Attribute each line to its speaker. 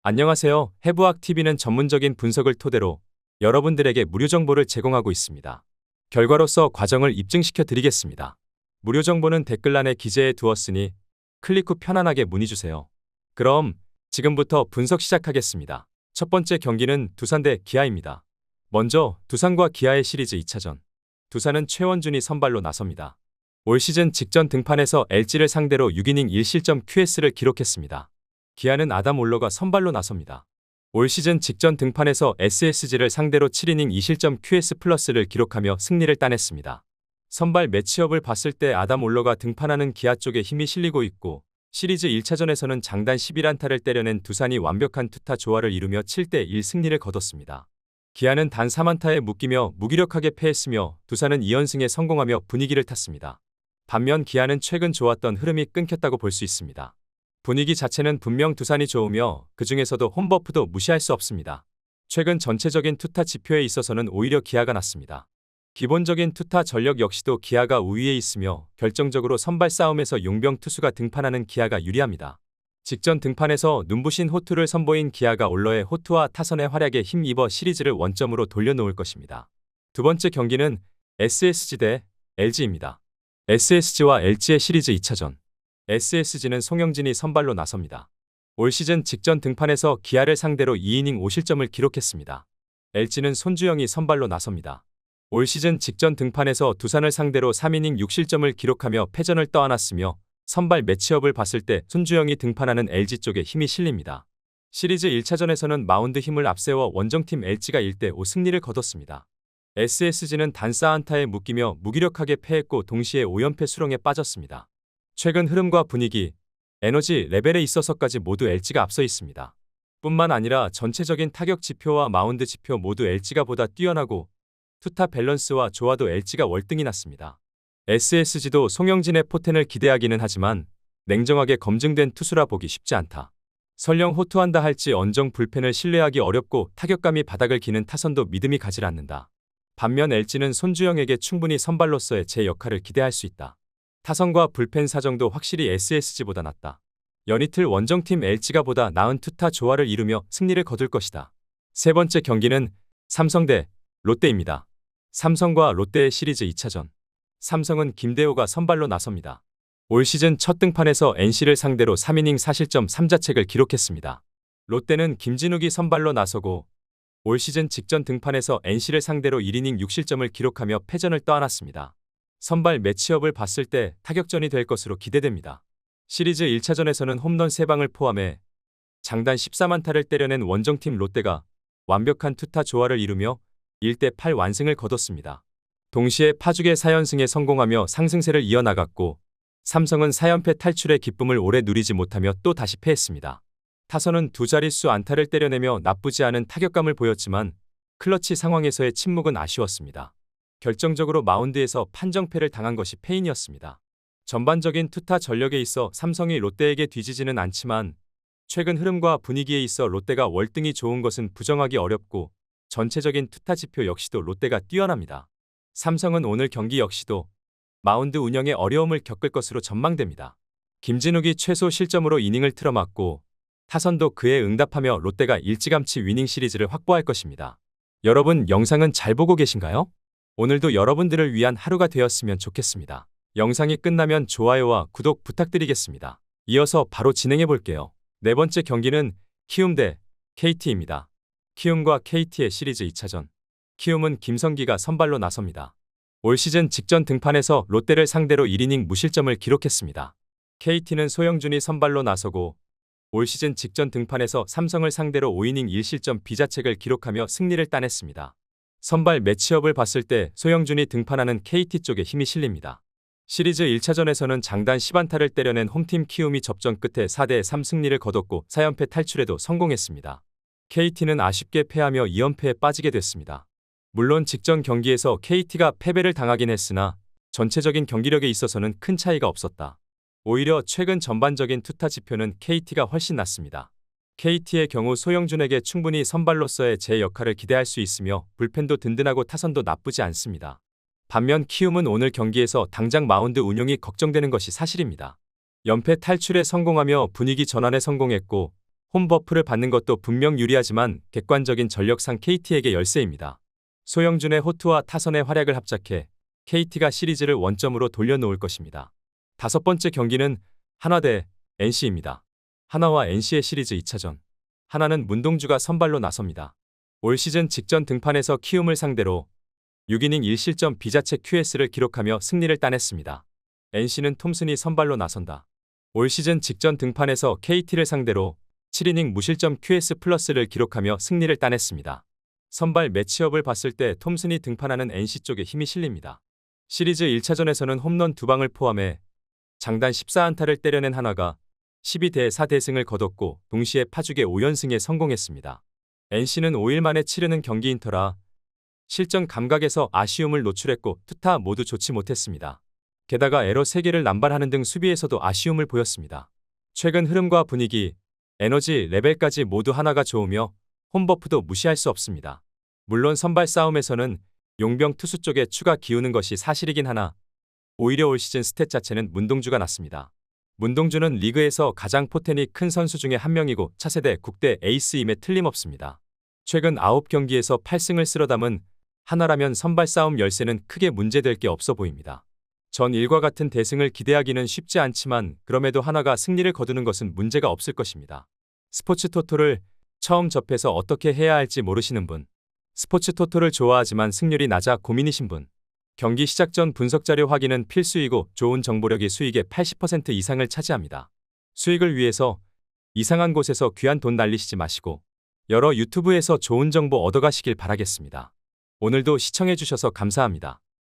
Speaker 1: 안녕하세요. 해부학TV는 전문적인 분석을 토대로 여러분들에게 무료 정보를 제공하고 있습니다. 결과로서 과정을 입증시켜 드리겠습니다. 무료 정보는 댓글란에 기재해 두었으니 클릭 후 편안하게 문의주세요. 그럼 지금부터 분석 시작하겠습니다. 첫 번째 경기는 두산 대 기아입니다. 먼저 두산과 기아의 시리즈 2차전. 두산은 최원준이 선발로 나섭니다. 올 시즌 직전 등판에서 LG를 상대로 6이닝 1실점 QS를 기록했습니다. 기아는 아담 올러가 선발로 나섭니다. 올 시즌 직전 등판에서 SSG를 상대로 7이닝 2실점 QS 플러스를 기록하며 승리를 따냈습니다. 선발 매치업을 봤을 때 아담 올러가 등판하는 기아 쪽에 힘이 실리고 있고 시리즈 1차전에서는 장단 11안타를 때려낸 두산이 완벽한 투타 조화를 이루며 7대1 승리를 거뒀습니다. 기아는 단 3안타에 묶이며 무기력하게 패했으며 두산은 2연승에 성공하며 분위기를 탔습니다. 반면 기아는 최근 좋았던 흐름이 끊겼다고 볼 수 있습니다. 분위기 자체는 분명 두산이 좋으며 그 중에서도 홈버프도 무시할 수 없습니다. 최근 전체적인 투타 지표에 있어서는 오히려 기아가 낫습니다. 기본적인 투타 전력 역시도 기아가 우위에 있으며 결정적으로 선발 싸움에서 용병 투수가 등판하는 기아가 유리합니다. 직전 등판에서 눈부신 호투를 선보인 기아가 올러의 호투와 타선의 활약에 힘입어 시리즈를 원점으로 돌려놓을 것입니다. 두 번째 경기는 SSG 대 LG입니다. SSG와 LG의 시리즈 2차전. SSG는 송영진이 선발로 나섭니다. 올 시즌 직전 등판에서 기아를 상대로 2이닝 5실점을 기록했습니다. LG는 손주영이 선발로 나섭니다. 올 시즌 직전 등판에서 두산을 상대로 3이닝 6실점을 기록하며 패전을 떠안았으며 선발 매치업을 봤을 때 손주영이 등판하는 LG 쪽에 힘이 실립니다. 시리즈 1차전에서는 마운드 힘을 앞세워 원정팀 LG가 1대5 승리를 거뒀습니다. SSG는 단 4안타에 묶이며 무기력하게 패했고 동시에 5연패 수렁에 빠졌습니다. 최근 흐름과 분위기, 에너지 레벨에 있어서까지 모두 LG가 앞서 있습니다. 뿐만 아니라 전체적인 타격 지표와 마운드 지표 모두 LG가 보다 뛰어나고 투타 밸런스와 조화도 LG가 월등히 났습니다. SSG도 송영진의 포텐을 기대하기는 하지만 냉정하게 검증된 투수라 보기 쉽지 않다. 설령 호투한다 할지 언정 불펜을 신뢰하기 어렵고 타격감이 바닥을 기는 타선도 믿음이 가질 않는다. 반면 LG는 손주영에게 충분히 선발로서의 제 역할을 기대할 수 있다. 타선과 불펜 사정도 확실히 SSG보다 낫다. 연이틀 원정팀 LG가 보다 나은 투타 조화를 이루며 승리를 거둘 것이다. 세 번째 경기는 삼성 대 롯데입니다. 삼성과 롯데의 시리즈 2차전. 삼성은 김대호가 선발로 나섭니다. 올 시즌 첫 등판에서 NC를 상대로 3이닝 4실점 3자책을 기록했습니다. 롯데는 김진욱이 선발로 나서고 올 시즌 직전 등판에서 NC를 상대로 1이닝 6실점을 기록하며 패전을 떠안았습니다. 선발 매치업을 봤을 때 타격전이 될 것으로 기대됩니다. 시리즈 1차전에서는 홈런 3방을 포함해 장단 13안타를 때려낸 원정팀 롯데가 완벽한 투타 조화를 이루며 1대8 완승을 거뒀습니다. 동시에 파죽의 4연승에 성공하며 상승세를 이어나갔고 삼성은 4연패 탈출의 기쁨을 오래 누리지 못하며 또 다시 패했습니다. 타선은 두 자릿수 안타를 때려내며 나쁘지 않은 타격감을 보였지만 클러치 상황에서의 침묵은 아쉬웠습니다. 결정적으로 마운드에서 판정패를 당한 것이 패인이었습니다. 전반적인 투타 전력에 있어 삼성이 롯데에게 뒤지지는 않지만 최근 흐름과 분위기에 있어 롯데가 월등히 좋은 것은 부정하기 어렵고 전체적인 투타 지표 역시도 롯데가 뛰어납니다. 삼성은 오늘 경기 역시도 마운드 운영에 어려움을 겪을 것으로 전망됩니다. 김진욱이 최소 실점으로 이닝을 틀어막고 타선도 그에 응답하며 롯데가 일찌감치 위닝 시리즈를 확보할 것입니다. 여러분 영상은 잘 보고 계신가요? 오늘도 여러분들을 위한 하루가 되었으면 좋겠습니다. 영상이 끝나면 좋아요와 구독 부탁드리겠습니다. 이어서 바로 진행해 볼게요. 네 번째 경기는 키움 대 KT입니다. 키움과 KT의 시리즈 2차전. 키움은 김성기가 선발로 나섭니다. 올 시즌 직전 등판에서 롯데를 상대로 1이닝 무실점을 기록했습니다. KT는 소영준이 선발로 나서고 올 시즌 직전 등판에서 삼성을 상대로 5이닝 1실점 비자책을 기록하며 승리를 따냈습니다. 선발 매치업을 봤을 때 소영준이 등판하는 KT 쪽에 힘이 실립니다. 시리즈 1차전에서는 장단 10안타를 때려낸 홈팀 키움이 접전 끝에 4대3 승리를 거뒀고 4연패 탈출에도 성공했습니다. KT는 아쉽게 패하며 2연패에 빠지게 됐습니다. 물론 직전 경기에서 KT가 패배를 당하긴 했으나 전체적인 경기력에 있어서는 큰 차이가 없었다. 오히려 최근 전반적인 투타 지표는 KT가 훨씬 낫습니다. KT의 경우 소영준에게 충분히 선발로서의 제 역할을 기대할 수 있으며 불펜도 든든하고 타선도 나쁘지 않습니다. 반면 키움은 오늘 경기에서 당장 마운드 운용이 걱정되는 것이 사실입니다. 연패 탈출에 성공하며 분위기 전환에 성공했고 홈버프를 받는 것도 분명 유리하지만 객관적인 전력상 KT에게 열세입니다. 소영준의 호투와 타선의 활약을 합작해 KT가 시리즈를 원점으로 돌려놓을 것입니다. 다섯 번째 경기는 하나 대 NC입니다. 하나와 NC의 시리즈 2차전. 하나는 문동주가 선발로 나섭니다. 올 시즌 직전 등판에서 키움을 상대로 6이닝 1실점 비자책 QS를 기록하며 승리를 따냈습니다. NC는 톰슨이 선발로 나선다. 올 시즌 직전 등판에서 KT를 상대로 7이닝 무실점 QS 플러스를 기록하며 승리를 따냈습니다. 선발 매치업을 봤을 때 톰슨이 등판하는 NC 쪽에 힘이 실립니다. 시리즈 1차전에서는 홈런 2방을 포함해 장단 14안타를 때려낸 하나가 12대 4 대승을 거뒀고 동시에 파죽의 5연승에 성공했습니다. NC는 5일 만에 치르는 경기인 터라 실전 감각에서 아쉬움을 노출했고 투타 모두 좋지 못했습니다. 게다가 에러 3개를 남발하는 등 수비에서도 아쉬움을 보였습니다. 최근 흐름과 분위기, 에너지 레벨까지 모두 하나가 좋으며 홈버프도 무시할 수 없습니다. 물론 선발 싸움에서는 용병 투수 쪽에 추가 기우는 것이 사실이긴 하나 오히려 올 시즌 스탯 자체는 문동주가 낫습니다. 문동주는 리그에서 가장 포텐이 큰 선수 중에 한 명이고 차세대 국대 에이스임에 틀림없습니다. 최근 9경기에서 8승을 쓸어 담은 하나라면 선발 싸움 열세는 크게 문제될 게 없어 보입니다. 전 일과 같은 대승을 기대하기는 쉽지 않지만 그럼에도 하나가 승리를 거두는 것은 문제가 없을 것입니다. 스포츠 토토를 처음 접해서 어떻게 해야 할지 모르시는 분, 스포츠 토토를 좋아하지만 승률이 낮아 고민이신 분, 경기 시작 전 분석 자료 확인은 필수이고 좋은 정보력이 수익의 80% 이상을 차지합니다. 수익을 위해서 이상한 곳에서 귀한 돈 날리시지 마시고 여러 유튜브에서 좋은 정보 얻어가시길 바라겠습니다. 오늘도 시청해주셔서 감사합니다.